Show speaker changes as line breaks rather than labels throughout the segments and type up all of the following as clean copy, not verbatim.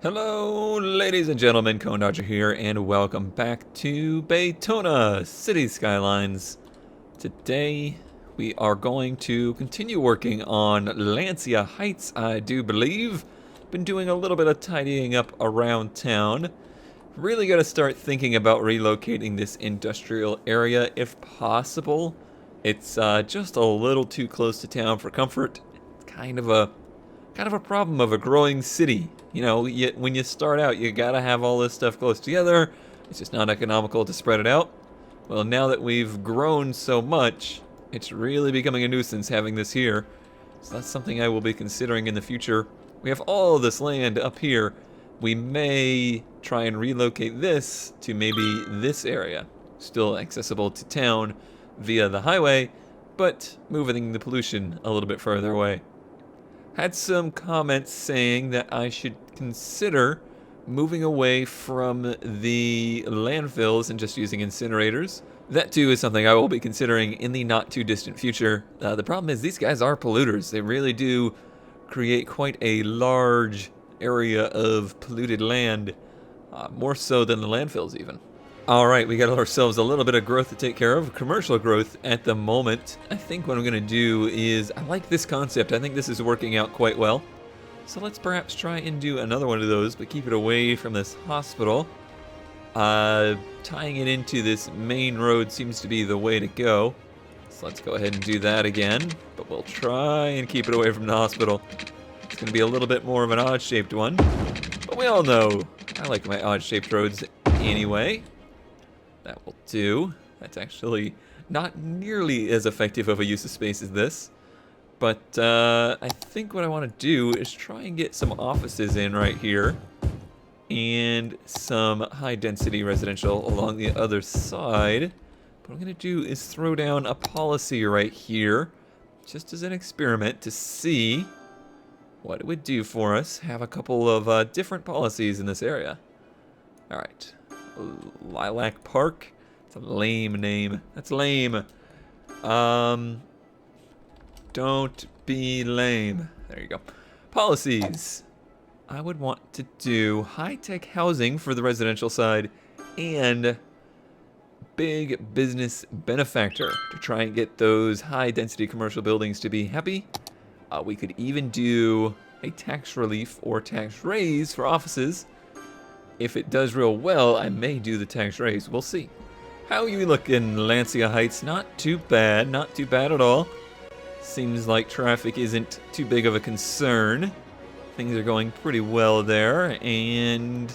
Hello, ladies and gentlemen, Cone Dodger here, and welcome back to Baytona City Skylines. Today, we are going to continue working on Lancia Heights, I do believe. Been doing a little bit of tidying up around town. Really got to start thinking about relocating this industrial area if possible. It's just a little too close to town for comfort. It's kind of a problem of a growing city. You know, when you start out, you gotta have all this stuff close together. It's just not economical to spread it out. Well, now that we've grown so much, it's really becoming a nuisance having this here. So that's something I will be considering in the future. We have all of this land up here. We may try and relocate this to maybe this area. Still accessible to town via the highway, but moving the pollution a little bit further away. Had some comments saying that I should consider moving away from the landfills and just using incinerators. That too is something I will be considering in the not too distant future. The problem is these guys are polluters. They really do create quite a large area of polluted land, more so than the landfills even. Alright, we got ourselves a little bit of growth to take care of, commercial growth at the moment. I think what I'm going to do is, I like this concept, I think this is working out quite well. So let's perhaps try and do another one of those, but keep it away from this hospital. Tying it into this main road seems to be the way to go. So let's go ahead and do that again, but we'll try and keep it away from the hospital. It's going to be a little bit more of an odd-shaped one, but we all know I like my odd-shaped roads anyway. That will do. That's actually not nearly as effective of a use of space as this. But I think what I want to do is try and get some offices in right here. And some high-density residential along the other side. What I'm going to do is throw down a policy right here. Just as an experiment to see what it would do for us. Have a couple of different policies in this area. Alright. Lilac Park. It's a lame name. That's lame. Don't be lame. There you go. Policies. I would want to do high-tech housing for the residential side and big business benefactor to try and get those high-density commercial buildings to be happy. We could even do a tax relief or tax raise for offices. If it does real well, I may do the tax raise. We'll see. How you looking, Lancia Heights? Not too bad. Not too bad at all. Seems like traffic isn't too big of a concern. Things are going pretty well there. And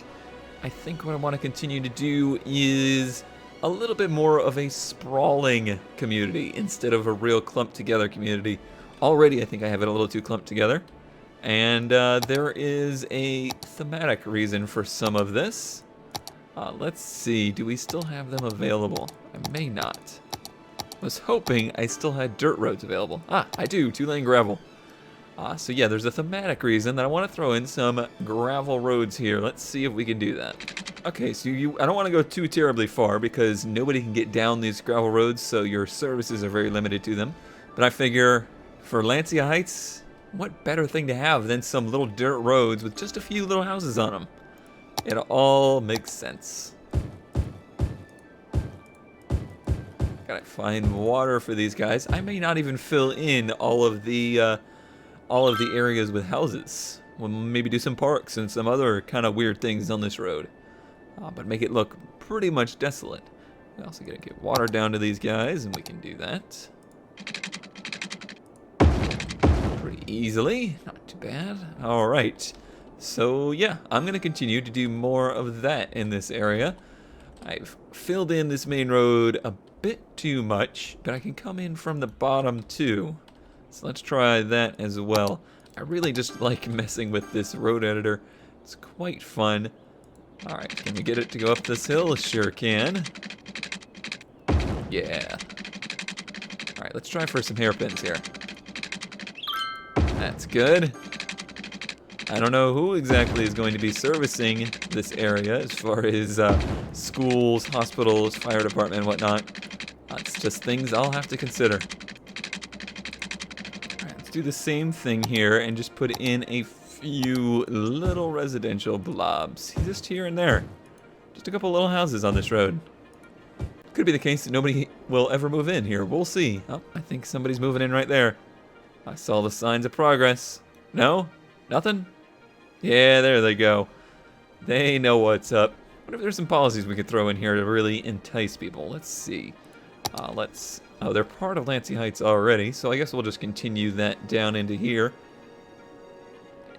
I think what I want to continue to do is a little bit more of a sprawling community instead of a real clumped together community. Already, I think I have it a little too clumped together. And there is a thematic reason for some of this. Let's see, do we still have them available? I may not. I was hoping I still had dirt roads available. Ah, I do, 2-lane gravel. So yeah, there's a thematic reason that I want to throw in some gravel roads here. Let's see if we can do that. Okay, so I don't want to go too terribly far because nobody can get down these gravel roads, so your services are very limited to them. But I figure for Lancia Heights, what better thing to have than some little dirt roads with just a few little houses on them? It all makes sense. Gotta find water for these guys. I may not even fill in all of the areas with houses. We'll maybe do some parks and some other kind of weird things on this road. But make it look pretty much desolate. We also gotta get water down to these guys, and we can do that easily. Not too bad. Alright. So yeah, I'm going to continue to do more of that in this area. I've filled in this main road a bit too much, but I can come in from the bottom too. So let's try that as well. I really just like messing with this road editor. It's quite fun. Alright, can we get it to go up this hill? Sure can. Yeah. Alright, let's try for some hairpins here. That's good. I don't know who exactly is going to be servicing this area as far as schools, hospitals, fire department, and whatnot. It's just things I'll have to consider. Alright, let's do the same thing here and just put in a few little residential blobs. Just here and there. Just a couple little houses on this road. Could be the case that nobody will ever move in here. We'll see. Oh, I think somebody's moving in right there. I saw the signs of progress. No? Nothing? Yeah, there they go. They know what's up. What if there's some policies we could throw in here to really entice people? Let's see. Oh, they're part of Lancia Heights already, so I guess we'll just continue that down into here.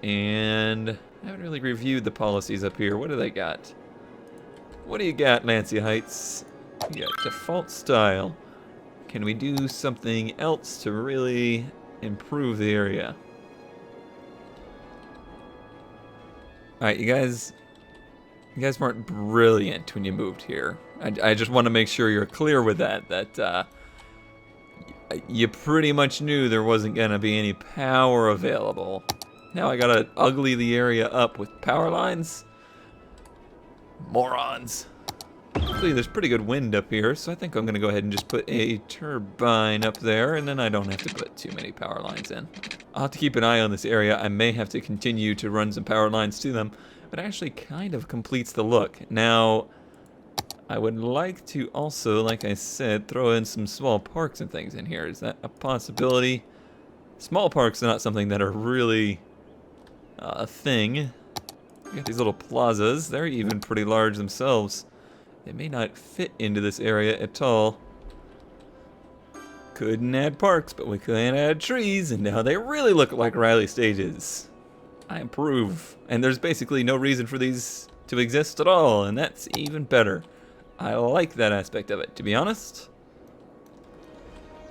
And I haven't really reviewed the policies up here. What do they got? What do you got, Lancia Heights? You got default style. Can we do something else to really improve the area? Alright, you guys weren't brilliant when you moved here. I just want to make sure you're clear with that you pretty much knew there wasn't going to be any power available. Now I gotta ugly the area up with power lines? Morons. Luckily, there's pretty good wind up here, so I think I'm going to go ahead and just put a turbine up there, and then I don't have to put too many power lines in. I'll have to keep an eye on this area. I may have to continue to run some power lines to them, but it actually kind of completes the look. Now, I would like to also, like I said, throw in some small parks and things in here. Is that a possibility? Small parks are not something that are really a thing. We got these little plazas. They're even pretty large themselves. They may not fit into this area at all. Couldn't add parks, but we can add trees, and now they really look like Riley stages. I approve. And there's basically no reason for these to exist at all, and that's even better. I like that aspect of it, to be honest.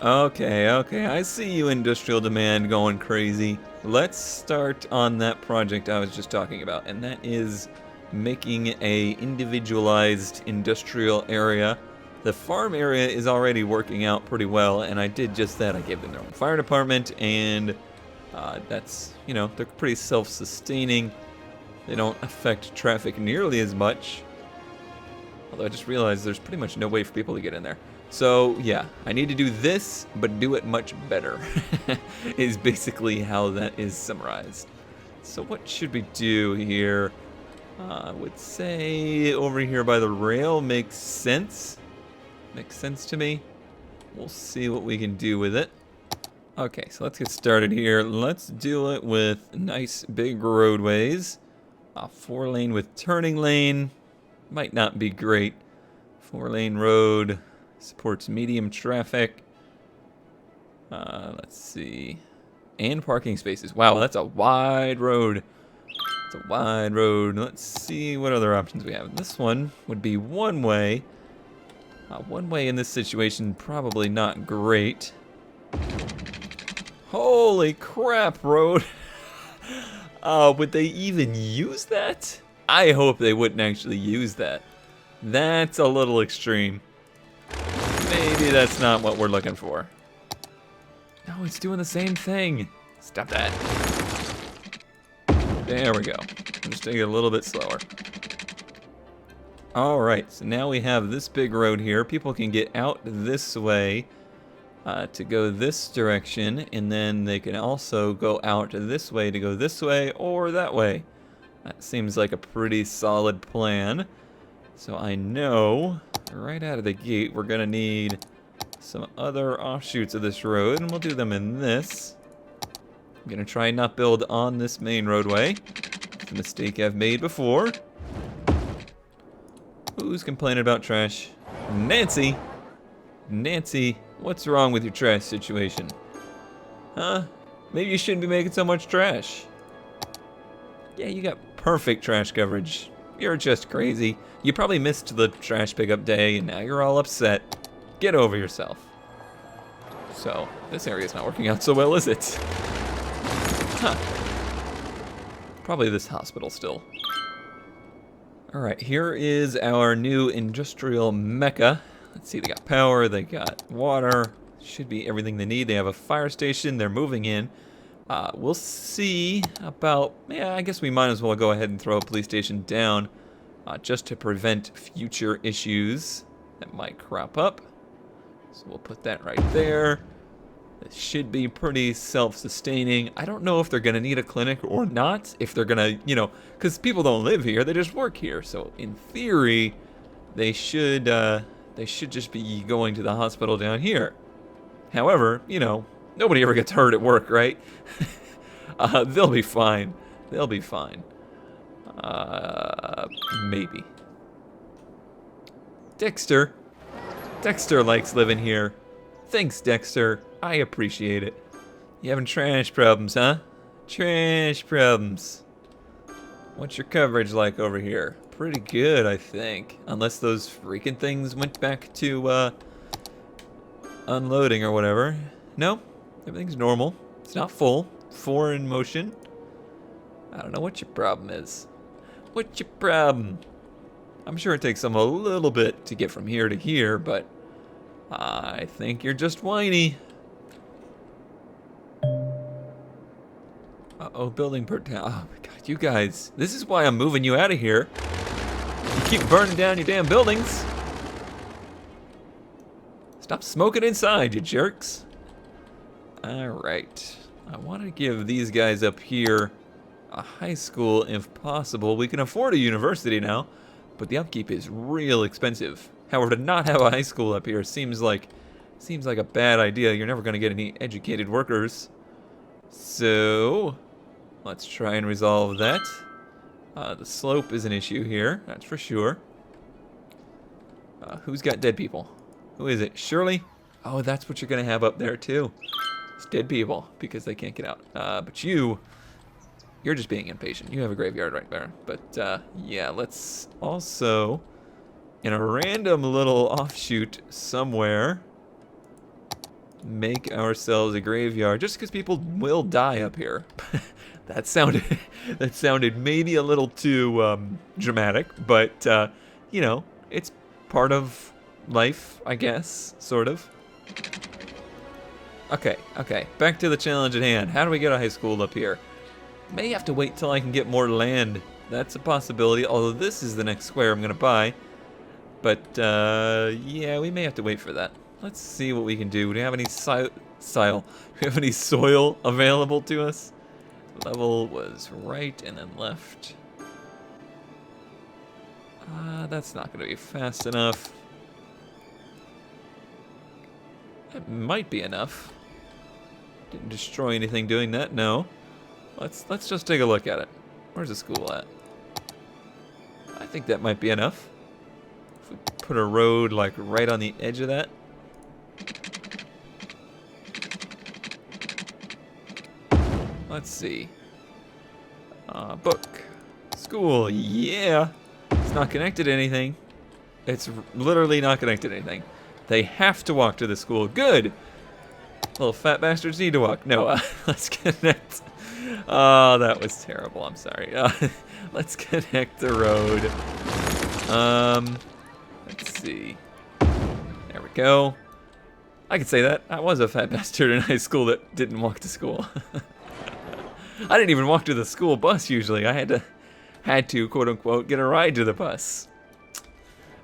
Okay, I see you, industrial demand, going crazy. Let's start on that project I was just talking about, and that is making a individualized industrial area. The farm area is already working out pretty well, and I did just that. I gave them their own fire department, and that's, you know, they're pretty self-sustaining. They don't affect traffic nearly as much. Although I just realized there's pretty much no way for people to get in there. So, yeah, I need to do this, but do it much better, is basically how that is summarized. So what should we do here? I would say over here by the rail makes sense. Makes sense to me. We'll see what we can do with it. Okay, so let's get started here. Let's do it with nice big roadways. 4-lane with turning lane. Might not be great. 4-lane road supports medium traffic. Let's see. And parking spaces. Wow, that's a wide road. It's a wide road. Let's see what other options we have. This one would be one way. One way in this situation, probably not great. Holy crap, road. Would they even use that? I hope they wouldn't actually use that. That's a little extreme. Maybe that's not what we're looking for. No, it's doing the same thing. Stop that. There we go. Just take it a little bit slower. Alright, so now we have this big road here. People can get out this way to go this direction, and then they can also go out this way to go this way or that way. That seems like a pretty solid plan. So I know right out of the gate we're going to need some other offshoots of this road, and we'll do them in this. I'm going to try and not build on this main roadway. It's a mistake I've made before. Who's complaining about trash? Nancy! Nancy, what's wrong with your trash situation? Huh? Maybe you shouldn't be making so much trash. Yeah, you got perfect trash coverage. You're just crazy. You probably missed the trash pickup day, and now you're all upset. Get over yourself. So, this area's not working out so well, is it? Huh. Probably this hospital still. Alright, here is our new industrial Mecca. Let's see, they got power, they got water. Should be everything they need. They have a fire station, they're moving in. We'll see about, yeah, I guess we might as well go ahead and throw a police station down just to prevent future issues that might crop up. So we'll put that right there. It should be pretty self-sustaining. I don't know if they're going to need a clinic or not. If they're going to, because people don't live here, they just work here. So in theory, they should just be going to the hospital down here. However, nobody ever gets hurt at work, right? They'll be fine. They'll be fine. Maybe. Dexter. Dexter likes living here. Thanks, Dexter. I appreciate it. You having trash problems, huh? Trash problems. What's your coverage like over here? Pretty good, I think. Unless those freaking things went back to, unloading or whatever. No, everything's normal. It's not full. 4 in motion. I don't know what your problem is. What's your problem? I'm sure it takes them a little bit to get from here to here, but I think you're just whiny. Uh-oh, building per town. Oh my god, you guys. This is why I'm moving you out of here. You keep burning down your damn buildings. Stop smoking inside, you jerks. Alright. I want to give these guys up here a high school if possible. We can afford a university now, but the upkeep is real expensive. However, to not have a high school up here seems like a bad idea. You're never going to get any educated workers. So, let's try and resolve that. The slope is an issue here, that's for sure. Who's got dead people? Who is it? Shirley? Oh, that's what you're going to have up there, too. It's dead people, because they can't get out. But you're just being impatient. You have a graveyard right there. But, yeah, let's also, in a random little offshoot somewhere, make ourselves a graveyard, just because people will die up here. That sounded maybe a little too dramatic, but it's part of life, I guess, sort of. Okay, back to the challenge at hand. How do we get a high school up here? May have to wait till I can get more land. That's a possibility, although this is the next square I'm gonna buy. But yeah, we may have to wait for that. Let's see what we can do. Do we have any Do we have any soil available to us? Level was right and then left. That's not going to be fast enough. It might be enough. Didn't destroy anything doing that. No. Let's just take a look at it. Where's the school at? I think that might be enough. If we put a road like right on the edge of that. Let's see. Book. School. Yeah. It's not connected to anything. It's literally not connected to anything. They have to walk to the school. Good. Little fat bastards need to walk. No, let's connect. Oh, that was terrible. I'm sorry. Let's connect the road. Let's see. There we go. I could say that. I was a fat bastard in high school that didn't walk to school. I didn't even walk to the school bus usually. I had to quote unquote get a ride to the bus.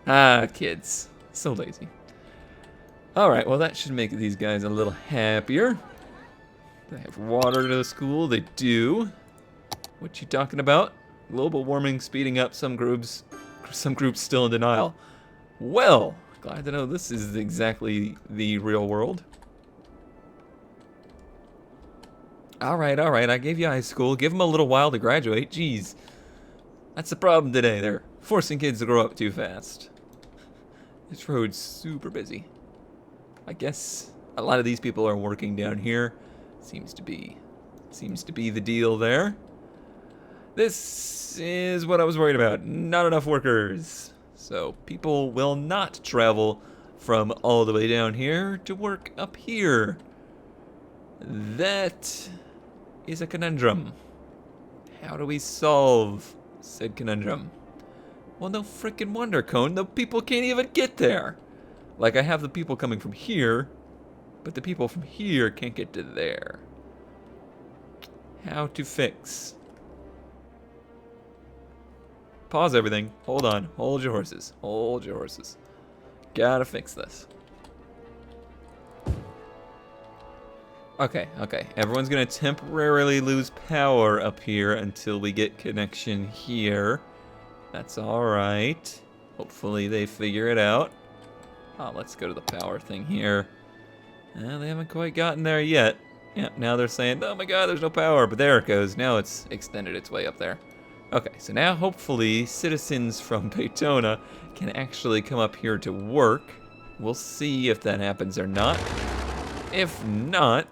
Ah, kids. So lazy. Alright, well that should make these guys a little happier. They have water to the school. They do. What you talking about? Global warming speeding up, some groups still in denial. Well, glad to know this is exactly the real world. Alright, I gave you high school. Give them a little while to graduate. Jeez. That's the problem today. They're forcing kids to grow up too fast. This road's super busy. I guess a lot of these people are working down here. Seems to be the deal there. This is what I was worried about. Not enough workers. So people will not travel from all the way down here to work up here. That is a conundrum. How do we solve said conundrum? Well, no frickin' wonder, Cone. The people can't even get there. Like, I have the people coming from here, but the people from here can't get to there. How to fix? Pause everything. Hold on. Hold your horses. Hold your horses. Gotta fix this. Okay, okay. Everyone's gonna temporarily lose power up here until we get connection here. That's alright. Hopefully they figure it out. Oh, let's go to the power thing here. They haven't quite gotten there yet. Yeah, now they're saying, oh my god, there's no power, but there it goes. Now it's extended its way up there. Okay, so now hopefully citizens from Daytona can actually come up here to work. We'll see if that happens or not. If not,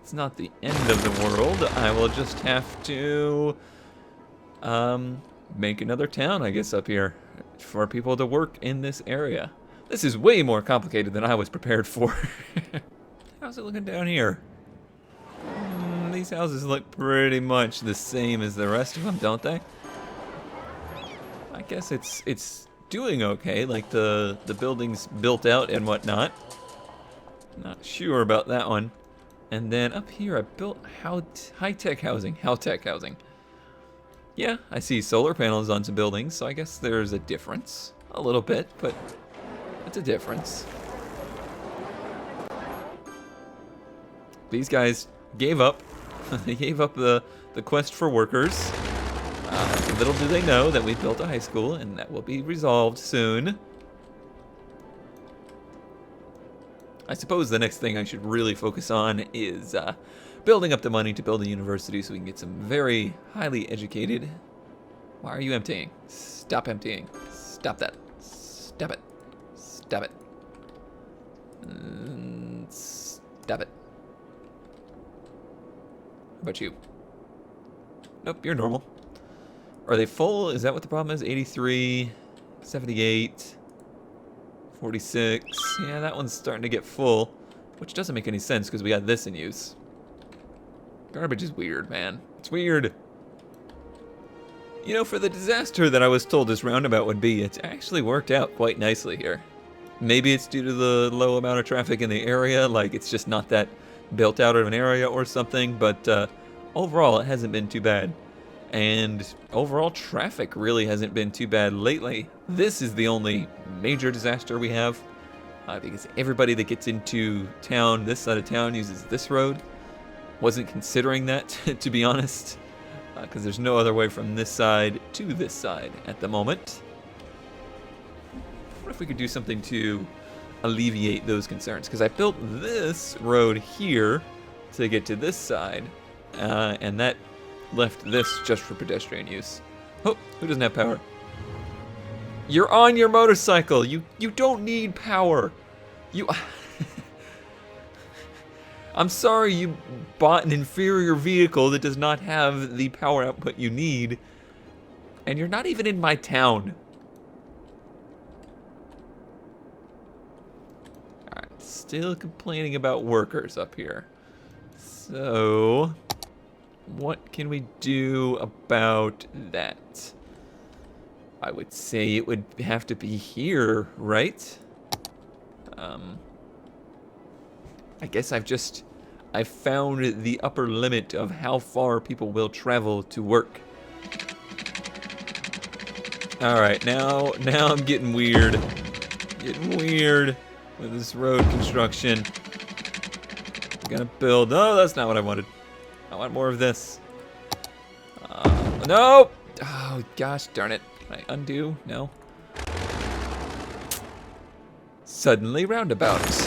it's not the end of the world. I will just have to make another town, I guess, up here for people to work in this area. This is way more complicated than I was prepared for. How's it looking down here? These houses look pretty much the same as the rest of them, don't they? I guess it's doing okay, like the building's built out and whatnot. Not sure about that one. And then up here I built high-tech housing. How-tech housing. Yeah, I see solar panels on some buildings, so I guess there's a difference. A little bit, but it's a difference. These guys gave up. They gave up the quest for workers. Little do they know that we built a high school, and that will be resolved soon. I suppose the next thing I should really focus on is building up the money to build a university so we can get some very highly educated. Why are you emptying? Stop emptying. Stop that. Stop it. Stop it. Stop it. How about you? Nope, you're normal. Are they full? Is that what the problem is? 83, 78, 46. Yeah, that one's starting to get full, which doesn't make any sense because we got this in use. Garbage is weird, man. It's weird. You know, for the disaster that I was told this roundabout would be, it's actually worked out quite nicely here. Maybe it's due to the low amount of traffic in the area, like it's just not that built out of an area or something, but overall it hasn't been too bad. And overall traffic really hasn't been too bad lately. This is the only major disaster we have, because everybody that gets into town, this side of town, uses this road. Wasn't considering that, to be honest, because there's no other way from this side to this side at the moment. What if we could do something to alleviate those concerns? Because I built this road here to get to this side, and that left this just for pedestrian use. Oh, who doesn't have power? You're on your motorcycle. You don't need power. You. I'm sorry you bought an inferior vehicle that does not have the power output you need, and you're not even in my town. Alright, still complaining about workers up here. So, what can we do about that? I would say it would have to be here, right? I guess I've found the upper limit of how far people will travel to work. Alright, now I'm getting weird. Getting weird with this road construction. I'm gonna build. Oh, that's not what I wanted. I want more of this. No! Oh, gosh darn it. Can I undo? No. Suddenly roundabouts.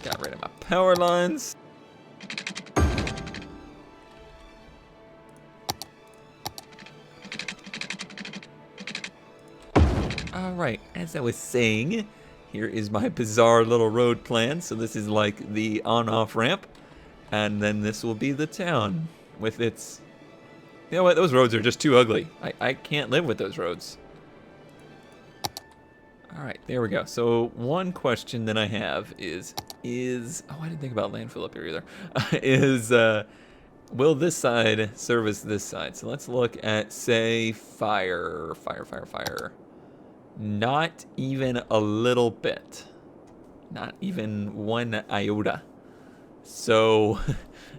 Got rid of my power lines. Alright, as I was saying, here is my bizarre little road plan. So this is like the on-off ramp. And then this will be the town with its... You know what? Those roads are just too ugly. I can't live with those roads. Alright, there we go. So one question that I have is... Oh, I didn't think about landfill up here either. Will this side service this side? So let's look at, say, fire. Not even a little bit. Not even one iota. So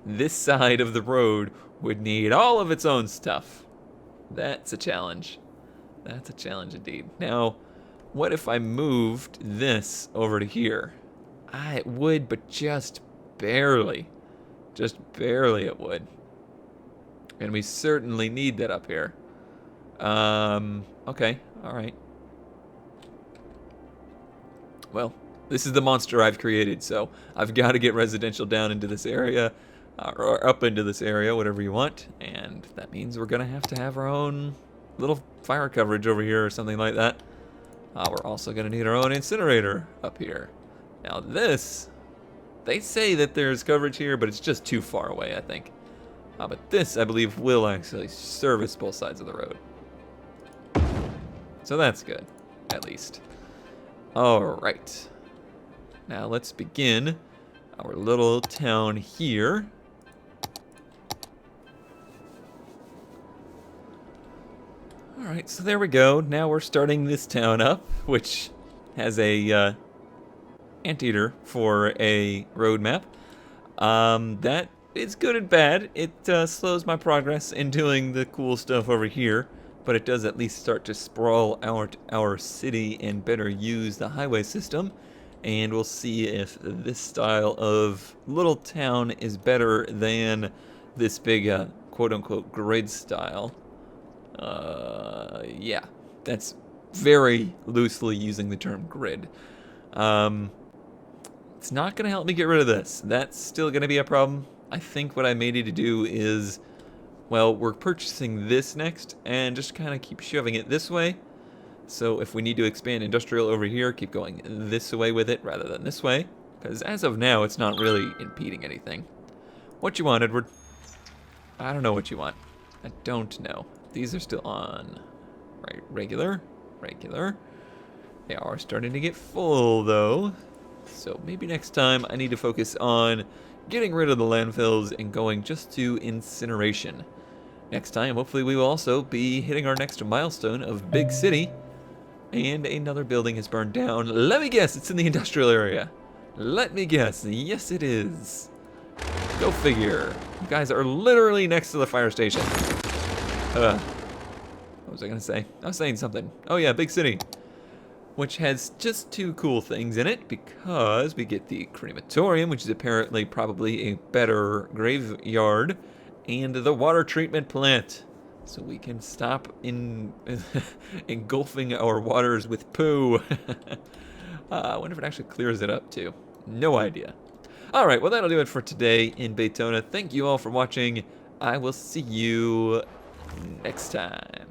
this side of the road would need all of its own stuff. That's a challenge. That's a challenge indeed. Now, What if I moved this over to here? It would, but just barely. Just barely it would. And we certainly need that up here. Okay, alright. Well, this is the monster I've created, so I've got to get residential down into this area, or up into this area, whatever you want, and that means we're going to have our own little fire coverage over here or something like that. We're also going to need our own incinerator up here. Now this, they say that there's coverage here, but it's just too far away, I think. But this, I believe, will actually service both sides of the road. So that's good, at least. Alright. Now let's begin our little town here. Alright, so there we go. Now we're starting this town up, which has a anteater for a road map. That is good and bad. It slows my progress in doing the cool stuff over here, but it does at least start to sprawl out our city and better use the highway system. And we'll see if this style of little town is better than this big quote-unquote grid style. Yeah, that's very loosely using the term grid. It's not going to help me get rid of this. That's still going to be a problem. I think what I may need to do is, well, we're purchasing this next and just kind of keep shoving it this way. So if we need to expand industrial over here, keep going this way with it rather than this way. Because as of now, it's not really impeding anything. What you want, Edward? I don't know what you want. I don't know. These are still on. Right, regular. They are starting to get full, though. So maybe next time I need to focus on getting rid of the landfills and going just to incineration. Next time, hopefully we will also be hitting our next milestone of big city. And another building has burned down. Let me guess, it's in the industrial area. Let me guess, yes it is. Go figure. You guys are literally next to the fire station. What was I gonna say? I was saying something. Oh yeah, big city. Which has just two cool things in it, because we get the crematorium, which is apparently probably a better graveyard, and the water treatment plant. So we can stop engulfing our waters with poo. I wonder if it actually clears it up too. No idea. Alright, well that'll do it for today in Baytona. Thank you all for watching. I will see you next time.